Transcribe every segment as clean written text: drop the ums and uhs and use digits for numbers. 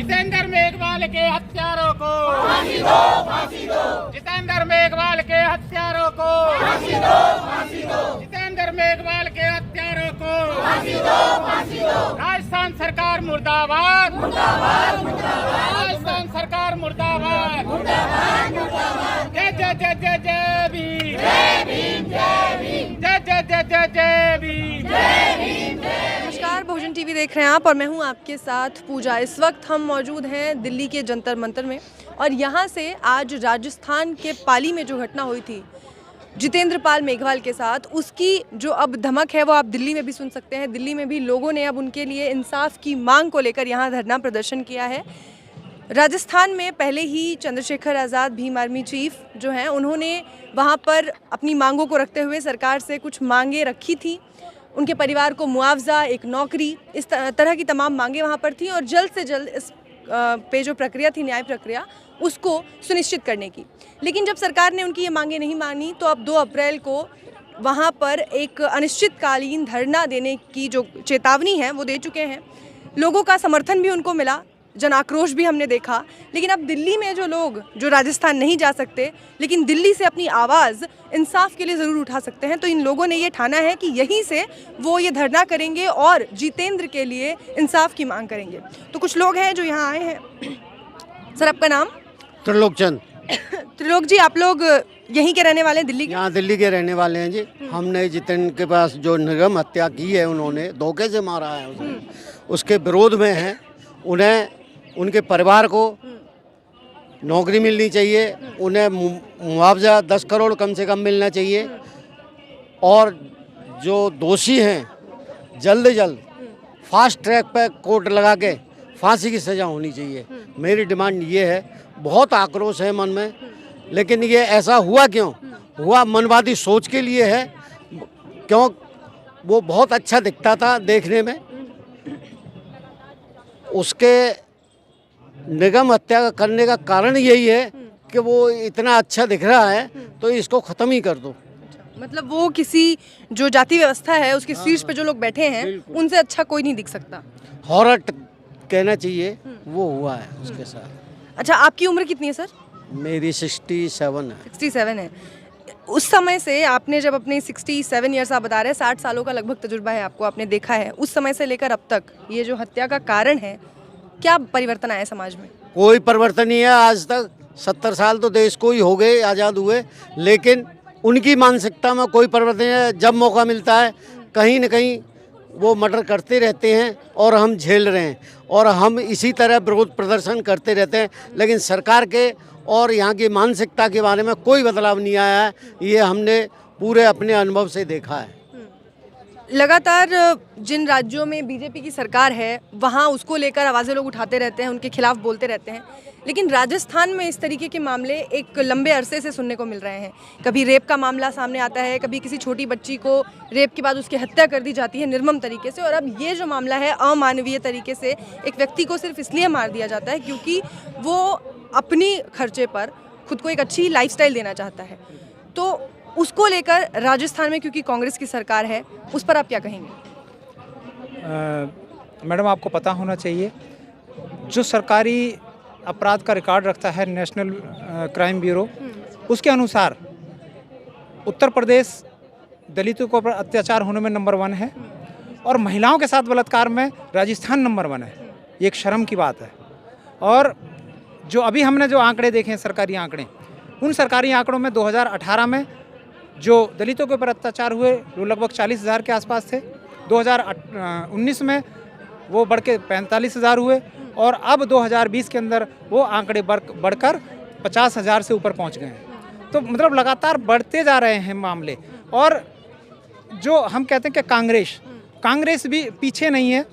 जितेंद्र मेघवाल के हत्यारों को फांसी दो, फांसी दो। जितेंद्र मेघवाल के हत्यारों को फांसी दो, फांसी दो। जितेंद्र मेघवाल के हत्यारों को फांसी दो, फांसी दो। राजस्थान सरकार मुर्दाबाद, मुर्दाबाद, मुर्दाबाद। राजस्थान सरकार मुर्दाबाद, मुर्दाबाद, मुर्दाबाद। जय जय जय जय जय भीम, जय भीम, जय भीम। जय जय जय जय जय भीम, जय भीम। नमस्कार, भोजन टीवी देख रहे हैं आप और मैं हूं आपके साथ पूजा। इस वक्त हम मौजूद हैं दिल्ली के जंतर मंतर में और यहां से आज राजस्थान के पाली में जो घटना हुई थी जितेंद्र पाल मेघवाल के साथ, उसकी जो अब धमक है वो आप दिल्ली में भी सुन सकते हैं। दिल्ली में भी लोगों ने अब उनके लिए इंसाफ की मांग को लेकर यहाँ धरना प्रदर्शन किया है। राजस्थान में पहले ही चंद्रशेखर आज़ाद भीम आर्मी चीफ जो हैं उन्होंने वहाँ पर अपनी मांगों को रखते हुए सरकार से कुछ मांगे रखी थी। उनके परिवार को मुआवजा, एक नौकरी, इस तरह की तमाम मांगे वहाँ पर थी और जल्द से जल्द इस पे जो प्रक्रिया थी, न्याय प्रक्रिया, उसको सुनिश्चित करने की। लेकिन जब सरकार ने उनकी ये मांगे नहीं मानी तो अब 2 अप्रैल को वहाँ पर एक अनिश्चितकालीन धरना देने की जो चेतावनी है वो दे चुके हैं। लोगों का समर्थन भी उनको मिला, जन आक्रोश भी हमने देखा। लेकिन अब दिल्ली में जो लोग जो राजस्थान नहीं जा सकते लेकिन दिल्ली से अपनी आवाज़ इंसाफ के लिए ज़रूर उठा सकते हैं, तो इन लोगों ने ये ठाना है कि यहीं से वो ये धरना करेंगे और जितेंद्र के लिए इंसाफ की मांग करेंगे। तो कुछ लोग हैं जो यहाँ आए हैं। सर, आपका नाम? त्रिलोक चंद। त्रिलोक जी, आप लोग यहीं के रहने वाले हैं, दिल्ली के? यहाँ दिल्ली के रहने वाले हैं जी। हमने जितेंद्र के पास जो निर्मम हत्या की है, उन्होंने धोखे से मारा है उसके विरोध में है। उन्हें, उनके परिवार को नौकरी मिलनी चाहिए, उन्हें मुआवजा 10 करोड़ कम से कम मिलना चाहिए और जो दोषी हैं जल्द से जल्द फास्ट ट्रैक पर कोर्ट लगा के फांसी की सज़ा होनी चाहिए। मेरी डिमांड ये है। बहुत आक्रोश है मन में, लेकिन ये ऐसा हुआ क्यों हुआ? मनवादी सोच के लिए है। क्यों? वो बहुत अच्छा दिखता था देखने में। उसके निगम हत्या करने का कारण यही है कि वो इतना अच्छा दिख रहा है, तो इसको ख़त्म ही कर दो। मतलब वो किसी जो जाति व्यवस्था है उसके शीर्ष पे जो लोग बैठे हैं उनसे अच्छा कोई नहीं दिख सकता। हॉरर कहना चाहिए, वो हुआ है उसके साथ। अच्छा, आपकी उम्र कितनी है सर? मेरी 67 है। 67 है। उस समय से आपने जब अपने 67 ईयर्स, आप बता रहे हैं 60 सालों का लगभग तजुर्बा है आपको, आपने देखा है उस समय से लेकर अब तक ये जो हत्या का कारण है, क्या परिवर्तन आया समाज में? कोई परिवर्तन नहीं है आज तक। 70 साल तो देश को ही हो गए आज़ाद हुए, लेकिन उनकी मानसिकता में कोई परिवर्तन नहीं है। जब मौका मिलता है कहीं न कहीं वो मर्डर करते रहते हैं और हम झेल रहे हैं और हम इसी तरह विरोध प्रदर्शन करते रहते हैं। लेकिन सरकार के और यहाँ की मानसिकता के बारे में कोई बदलाव नहीं आया है। ये हमने पूरे अपने अनुभव से देखा है। लगातार जिन राज्यों में बीजेपी की सरकार है वहाँ उसको लेकर आवाज़ें लोग उठाते रहते हैं, उनके खिलाफ बोलते रहते हैं। लेकिन राजस्थान में इस तरीके के मामले एक लंबे अरसे से सुनने को मिल रहे हैं। कभी रेप का मामला सामने आता है, कभी किसी छोटी बच्ची को रेप के बाद उसकी हत्या कर दी जाती है निर्मम तरीके से, और अब ये जो मामला है अमानवीय तरीके से एक व्यक्ति को सिर्फ इसलिए मार दिया जाता है क्योंकि वो अपनी खर्चे पर खुद को एक अच्छी लाइफस्टाइल देना चाहता है। तो उसको लेकर राजस्थान में क्योंकि कांग्रेस की सरकार है, उस पर आप क्या कहेंगे? मैडम, आपको पता होना चाहिए जो सरकारी अपराध का रिकॉर्ड रखता है नेशनल क्राइम ब्यूरो, उसके अनुसार उत्तर प्रदेश दलितों के ऊपर अत्याचार होने में नंबर 1 है और महिलाओं के साथ बलात्कार में राजस्थान नंबर 1 है। ये एक शर्म की बात है। और जो अभी हमने जो आंकड़े देखे हैं, सरकारी आंकड़े, उन सरकारी आंकड़ों में 2018 में जो दलितों के ऊपर अत्याचार हुए वो लगभग 40,000 के आसपास थे। 2019 में वो बढ़ के 45,000 हुए और अब 2020 के अंदर वो आंकड़े बढ़कर 50,000 से ऊपर पहुंच गए हैं। तो मतलब लगातार बढ़ते जा रहे हैं मामले। और जो हम कहते हैं कि कांग्रेस भी पीछे नहीं है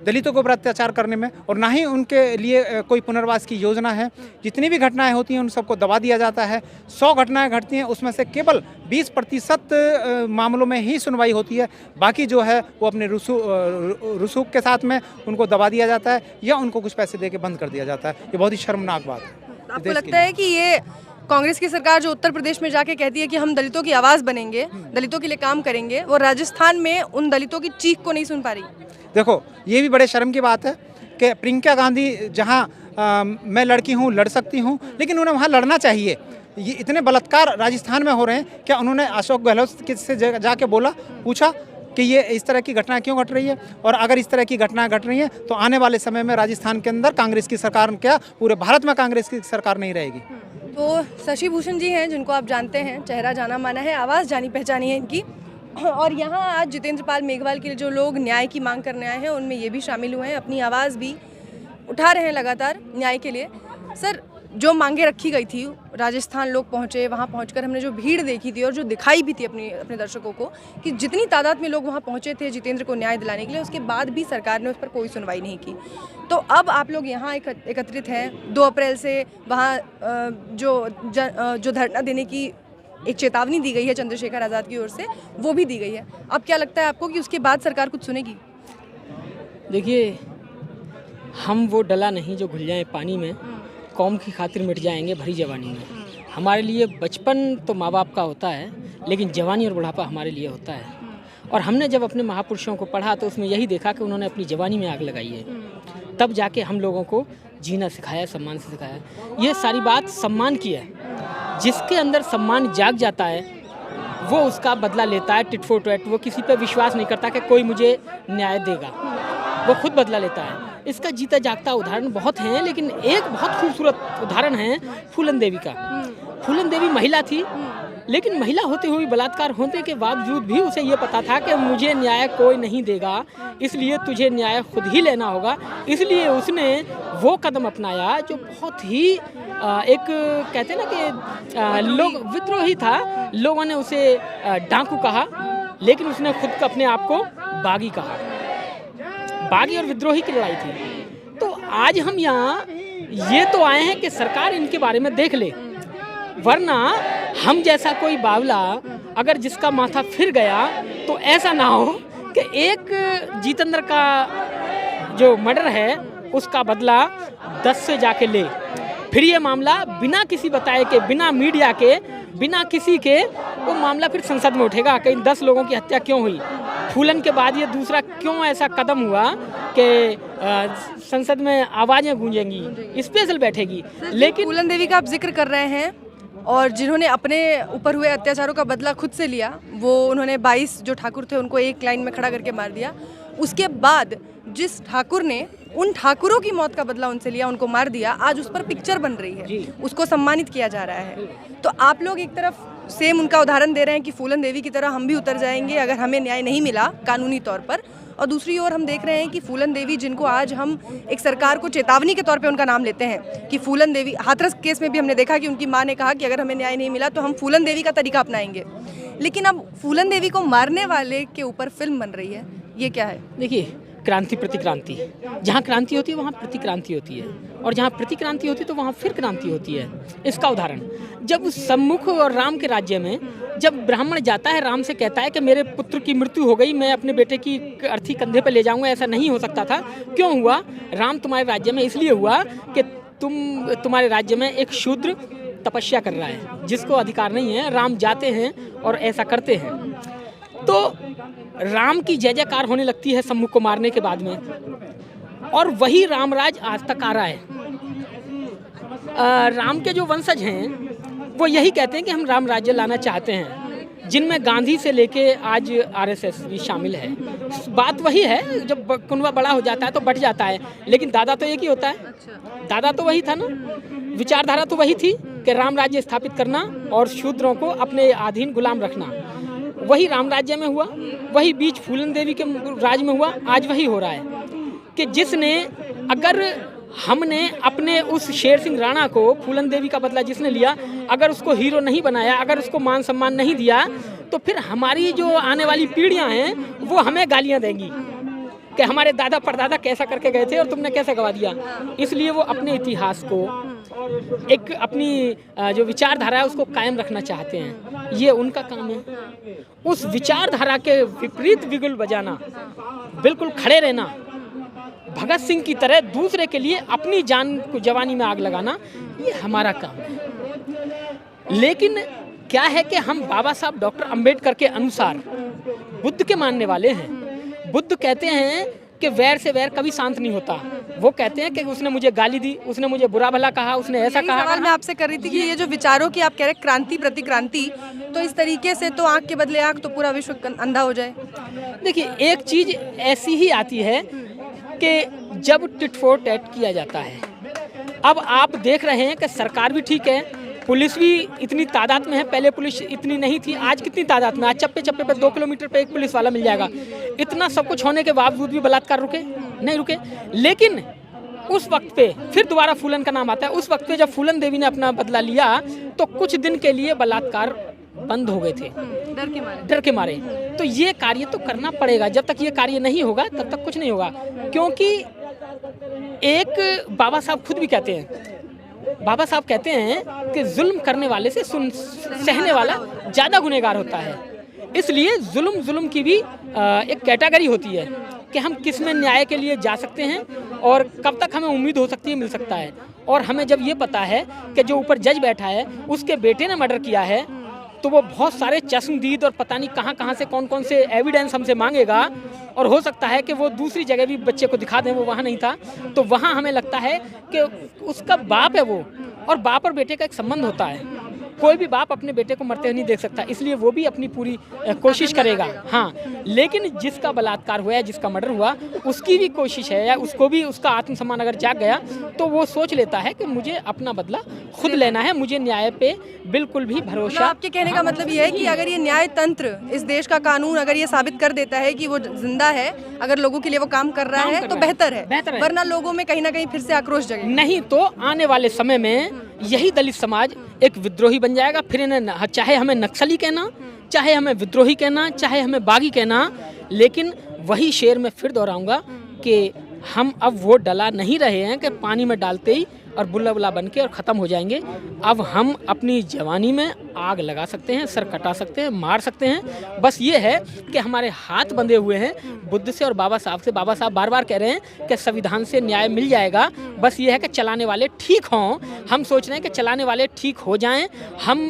दलितों के ऊपर अत्याचार करने में, और ना ही उनके लिए कोई पुनर्वास की योजना है। जितनी भी घटनाएं होती हैं उन सबको दबा दिया जाता है। 100 घटनाएं घटती हैं, उसमें से केवल 20% मामलों में ही सुनवाई होती है। बाकी जो है वो अपने रसूख के साथ में उनको दबा दिया जाता है या उनको कुछ पैसे दे के बंद कर दिया जाता है। ये बहुत ही शर्मनाक बात है। आपको लगता है कि ये कांग्रेस की सरकार जो उत्तर प्रदेश में जाके कहती है कि हम दलितों की आवाज़ बनेंगे, दलितों के लिए काम करेंगे, वो राजस्थान में उन दलितों की चीख को नहीं सुन पा रही? देखो, ये भी बड़े शर्म की बात है कि प्रियंका गांधी जहां मैं लड़की हूं, लड़ सकती हूं, लेकिन उन्हें वहां लड़ना चाहिए। ये इतने बलात्कार राजस्थान में हो रहे हैं, क्या उन्होंने अशोक गहलोत से जाके बोला, पूछा कि ये इस तरह की घटना क्यों घट रही है? और अगर इस तरह की घटना घट रही है तो आने वाले समय में राजस्थान के अंदर कांग्रेस की सरकार, क्या पूरे भारत में कांग्रेस की सरकार नहीं रहेगी। तो शशि भूषण जी हैं, जिनको आप जानते हैं, चेहरा जाना माना है, आवाज़ जानी पहचानी है इनकी। और यहाँ आज जितेंद्र पाल मेघवाल के लिए जो लोग न्याय की मांग करने आए हैं, उनमें ये भी शामिल हुए हैं, अपनी आवाज़ भी उठा रहे हैं लगातार न्याय के लिए। सर, जो मांगे रखी गई थी, राजस्थान लोग पहुँचे, वहाँ पहुँचकर हमने जो भीड़ देखी थी और जो दिखाई भी थी अपने दर्शकों को कि जितनी तादाद में लोग वहाँ पहुँचे थे जितेंद्र को न्याय दिलाने के लिए, उसके बाद भी सरकार ने उस पर कोई सुनवाई नहीं की। तो अब आप लोग यहाँ एकत्रित हैं, 2 अप्रैल से वहाँ जो धरना देने की एक चेतावनी दी गई है चंद्रशेखर आज़ाद की ओर से, वो भी दी गई है। अब क्या लगता है आपको कि उसके बाद सरकार कुछ सुनेगी? देखिए, हम वो डला नहीं जो घुल जाए पानी में, कौम की खातिर मिट जाएंगे भरी जवानी में। हमारे लिए बचपन तो माँ बाप का होता है, लेकिन जवानी और बुढ़ापा हमारे लिए होता है। और हमने जब अपने महापुरुषों को पढ़ा तो उसमें यही देखा कि उन्होंने अपनी जवानी में आग लगाई है, तब जाके हम लोगों को जीना सिखाया, सम्मान से सिखाया। ये सारी बात सम्मान की है। जिसके अंदर सम्मान जाग जाता है वो उसका बदला लेता है, टिट फॉर टैट। वो किसी पे विश्वास नहीं करता कि कोई मुझे न्याय देगा, वो खुद बदला लेता है। इसका जीता जागता उदाहरण बहुत हैं, लेकिन एक बहुत खूबसूरत उदाहरण है फूलन देवी का। फूलन देवी महिला थी, लेकिन महिला होते हुए बलात्कार होने के बावजूद भी उसे ये पता था कि मुझे न्याय कोई नहीं देगा, इसलिए तुझे न्याय खुद ही लेना होगा। इसलिए उसने वो कदम अपनाया जो बहुत ही एक कहते हैं ना कि लोग विद्रोही था। लोगों ने उसे डाकू कहा, लेकिन उसने खुद को अपने आप को बागी कहा। बागी और विद्रोही की लड़ाई थी। तो आज हम यहाँ ये तो आए हैं कि सरकार इनके बारे में देख ले, वरना हम जैसा कोई बावला अगर जिसका माथा फिर गया तो ऐसा ना हो कि एक जितेंद्र का जो मर्डर है उसका बदला 10 से जाके ले। फिर ये मामला बिना किसी बताए के, बिना मीडिया के, बिना किसी के, वो मामला फिर संसद में उठेगा। कहीं 10 लोगों की हत्या क्यों हुई, फूलन के बाद ये दूसरा क्यों ऐसा कदम हुआ कि संसद में आवाज़ें गूंजेंगी, स्पेशल बैठेगी। लेकिन फूलन देवी का आप जिक्र कर रहे हैं, और जिन्होंने अपने ऊपर हुए अत्याचारों का बदला खुद से लिया, वो उन्होंने 22 जो ठाकुर थे उनको एक लाइन में खड़ा करके मार दिया। उसके बाद जिस ठाकुर ने उन ठाकुरों की मौत का बदला उनसे लिया, उनको मार दिया, आज उस पर पिक्चर बन रही है, उसको सम्मानित किया जा रहा है। तो आप लोग एक तरफ सेम उनका उदाहरण दे रहे हैं कि फूलन देवी की तरह हम भी उतर जाएंगे अगर हमें न्याय नहीं मिला कानूनी तौर पर, और दूसरी ओर हम देख रहे हैं कि फूलन देवी, जिनको आज हम एक सरकार को चेतावनी के तौर पे उनका नाम लेते हैं कि फूलन देवी, हाथरस केस में भी हमने देखा कि उनकी मां ने कहा कि अगर हमें न्याय नहीं मिला तो हम फूलन देवी का तरीका अपनाएंगे। लेकिन अब फूलन देवी को मारने वाले के ऊपर फिल्म बन रही है, ये क्या है? देखिए, क्रांति प्रतिक्रांति, जहाँ क्रांति होती है वहाँ प्रतिक्रांति होती है, और जहाँ प्रतिक्रांति होती है तो वहाँ फिर क्रांति होती है। इसका उदाहरण, जब सम्मुख और राम के राज्य में जब ब्राह्मण जाता है, राम से कहता है कि मेरे पुत्र की मृत्यु हो गई, मैं अपने बेटे की अर्थी कंधे पर ले जाऊंगा, ऐसा नहीं हो सकता था। क्यों हुआ? राम तुम्हारे राज्य में इसलिए हुआ कि तुम्हारे राज्य में एक शूद्र तपस्या कर रहा है जिसको अधिकार नहीं है। राम जाते हैं और ऐसा करते हैं, तो राम की जय जयकार होने लगती है सम्मुख को मारने के बाद में, और वही रामराज आज तक आ रहा है। राम के जो वंशज हैं वो यही कहते हैं कि हम राम राज्य लाना चाहते हैं, जिनमें गांधी से लेके आज आरएसएस भी शामिल है। बात वही है, जब कुनबा बड़ा हो जाता है तो बट जाता है, लेकिन दादा तो एक ही होता है। दादा तो वही था ना, विचारधारा तो वही थी कि राम राज्य स्थापित करना और शूद्रों को अपने अधीन गुलाम रखना। वही राम राज्य में हुआ, वही बीच फूलन देवी के राज में हुआ, आज वही हो रहा है कि जिसने, अगर हमने अपने उस शेर सिंह राणा को, फूलन देवी का बदला जिसने लिया, अगर उसको हीरो नहीं बनाया, अगर उसको मान सम्मान नहीं दिया, तो फिर हमारी जो आने वाली पीढ़ियां हैं वो हमें गालियां देंगी कि हमारे दादा परदादा कैसा करके गए थे और तुमने कैसे गवा दिया। इसलिए वो अपने इतिहास को, एक अपनी जो विचारधारा है उसको कायम रखना चाहते हैं। ये उनका काम है। उस विचारधारा के विपरीत बिगुल बजाना, बिल्कुल खड़े रहना, भगत सिंह की तरह दूसरे के लिए अपनी जान को जवानी में आग लगाना, ये हमारा काम है। लेकिन क्या है कि हम बाबा साहब डॉक्टर अंबेडकर के अनुसार बुद्ध के मानने वाले हैं। बुद्ध कहते हैं कि वैर से वैर कभी शांत नहीं होता। वो कहते हैं कि उसने मुझे गाली दी, उसने मुझे बुरा भला कहा, उसने ऐसा यही कहा। सवाल मैं आपसे कर रही थी कि ये जो विचारों की आप कह रहे हैं क्रांति प्रतिक्रांति, तो इस तरीके से तो आंख के बदले आंख तो पूरा विश्व अंधा हो जाए। देखिए, एक चीज़ ऐसी ही आती है कि जब टिट फॉर टैट किया जाता है, अब आप देख रहे हैं कि सरकार भी ठीक है, पुलिस भी इतनी तादाद में है, पहले पुलिस इतनी नहीं थी, आज कितनी तादाद में, आज चप्पे चप्पे पे 2 किलोमीटर पे एक पुलिस वाला मिल जाएगा। इतना सब कुछ होने के बावजूद भी बलात्कार रुके नहीं रुके। लेकिन उस वक्त पे फिर दोबारा फूलन का नाम आता है। उस वक्त पे जब फूलन देवी ने अपना बदला लिया तो कुछ दिन के लिए बलात्कार बंद हो गए थे, डर के मारे। तो ये कार्य तो करना पड़ेगा, जब तक ये कार्य नहीं होगा तब तक कुछ नहीं होगा। क्योंकि एक बाबा साहब खुद भी कहते हैं, बाबा साहब कहते हैं कि जुल्म करने वाले से सहने वाला ज़्यादा गुनहगार होता है। इसलिए जुल्म की भी एक कैटेगरी होती है कि हम किस में न्याय के लिए जा सकते हैं और कब तक हमें उम्मीद हो सकती है मिल सकता है। और हमें जब ये पता है कि जो ऊपर जज बैठा है उसके बेटे ने मर्डर किया है, तो वो बहुत सारे चश्मदीद और पता नहीं कहाँ से कौन से एविडेंस हमसे मांगेगा, और हो सकता है कि वो दूसरी जगह भी बच्चे को दिखा दें वो वहाँ नहीं था। तो वहाँ हमें लगता है कि उसका बाप है वो, और बाप और बेटे का एक संबंध होता है। कोई भी बाप अपने बेटे को मरते हुए नहीं देख सकता, इसलिए वो भी अपनी पूरी कोशिश करेगा। हाँ, लेकिन जिसका बलात्कार हुआ है, जिसका मर्डर हुआ, उसकी भी कोशिश है, या उसको भी उसका आत्मसम्मान अगर जाग गया तो वो सोच लेता है कि मुझे अपना बदला खुद लेना है, मुझे न्याय पे बिल्कुल भी भरोसा। आपके कहने का मतलब ये है कि अगर ये न्याय तंत्र, इस देश का कानून अगर ये साबित कर देता है कि वो जिंदा है, अगर लोगों के लिए वो काम कर रहा है तो बेहतर है, वरना लोगों में कहीं ना कहीं फिर से आक्रोश जगेगा। नहीं तो आने वाले समय में यही दलित समाज एक विद्रोही बन जाएगा। फिर इन्हें चाहे हमें नक्सली कहना, चाहे हमें विद्रोही कहना, चाहे हमें बागी कहना, लेकिन वही शेर मैं फिर दोहराऊंगा कि हम अब वो डला नहीं रहे हैं कि पानी में डालते ही और बुल्ला बन के और ख़त्म हो जाएंगे। अब हम अपनी जवानी में आग लगा सकते हैं, सर कटा सकते हैं, मार सकते हैं। बस ये है कि हमारे हाथ बंधे हुए हैं बुद्ध से और बाबा साहब से। बाबा साहब बार बार कह रहे हैं कि संविधान से न्याय मिल जाएगा, बस ये है कि चलाने वाले ठीक हों। हम सोच रहे हैं कि चलाने वाले ठीक हो जाएं। हम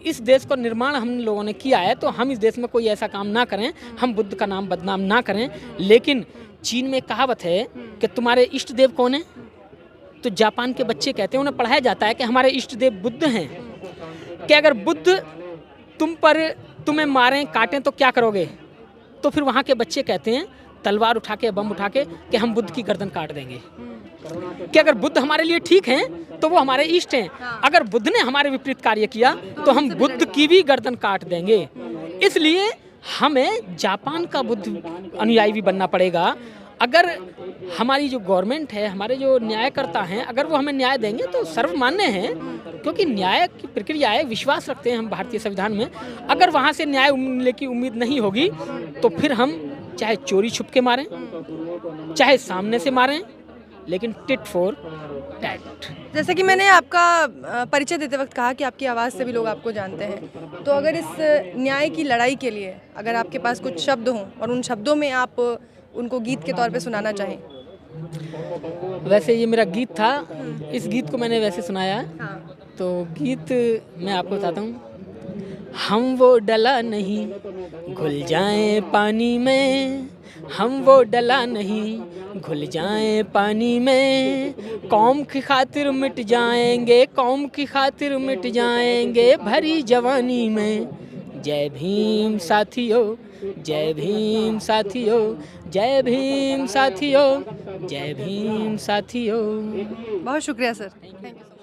इस देश को निर्माण हम लोगों ने किया है, तो हम इस देश में कोई ऐसा काम ना करें, हम बुद्ध का नाम बदनाम ना करें। लेकिन चीन में कहावत है कि तुम्हारे इष्ट देव कौन है, तो जापान के बच्चे कहते हैं, उन्हें पढ़ाया जाता है कि हमारे इष्ट देव बुद्ध हैं, कि अगर बुद्ध तुम्हें मारें काटें तो क्या करोगे, तो फिर वहाँ के बच्चे कहते हैं तलवार उठा के, बम उठा के, कि हम बुद्ध की गर्दन काट देंगे। कि अगर बुद्ध हमारे लिए ठीक हैं तो वो हमारे इष्ट हैं, अगर बुद्ध ने हमारे विपरीत कार्य किया तो हम बुद्ध की भी गर्दन काट देंगे। इसलिए हमें जापान का बुद्ध अनुयायी भी बनना पड़ेगा। अगर हमारी जो गवर्नमेंट है, हमारे जो न्यायकर्ता हैं, अगर वो हमें न्याय देंगे तो सर्वमान्य है, क्योंकि न्याय की प्रक्रिया है, विश्वास रखते हैं हम भारतीय संविधान में। अगर वहाँ से न्याय मिलने की उम्मीद नहीं होगी तो फिर हम चाहे चोरी छुप के मारें, चाहे सामने से मारें, लेकिन टिट फॉर टैट। जैसे कि मैंने आपका परिचय देते वक्त कहा कि आपकी आवाज़ से भी लोग आपको जानते हैं, तो अगर इस न्याय की लड़ाई के लिए अगर आपके पास कुछ शब्द हों और उन शब्दों में आप उनको गीत के तौर पे सुनाना चाहें। वैसे ये मेरा गीत था, इस गीत को मैंने वैसे सुनाया। हाँ। तो गीत मैं आपको बताता हूँ। हम वो डला नहीं घुल जाएं पानी में, हम वो डला नहीं घुल जाएं पानी में, कौम की खातिर मिट जाएंगे, कौम की खातिर मिट जाएंगे भरी जवानी में। जय भीम साथियों, जय भीम साथियों, जय भीम साथियों, जय भीम साथियों। बहुत शुक्रिया सर, थैंक यू।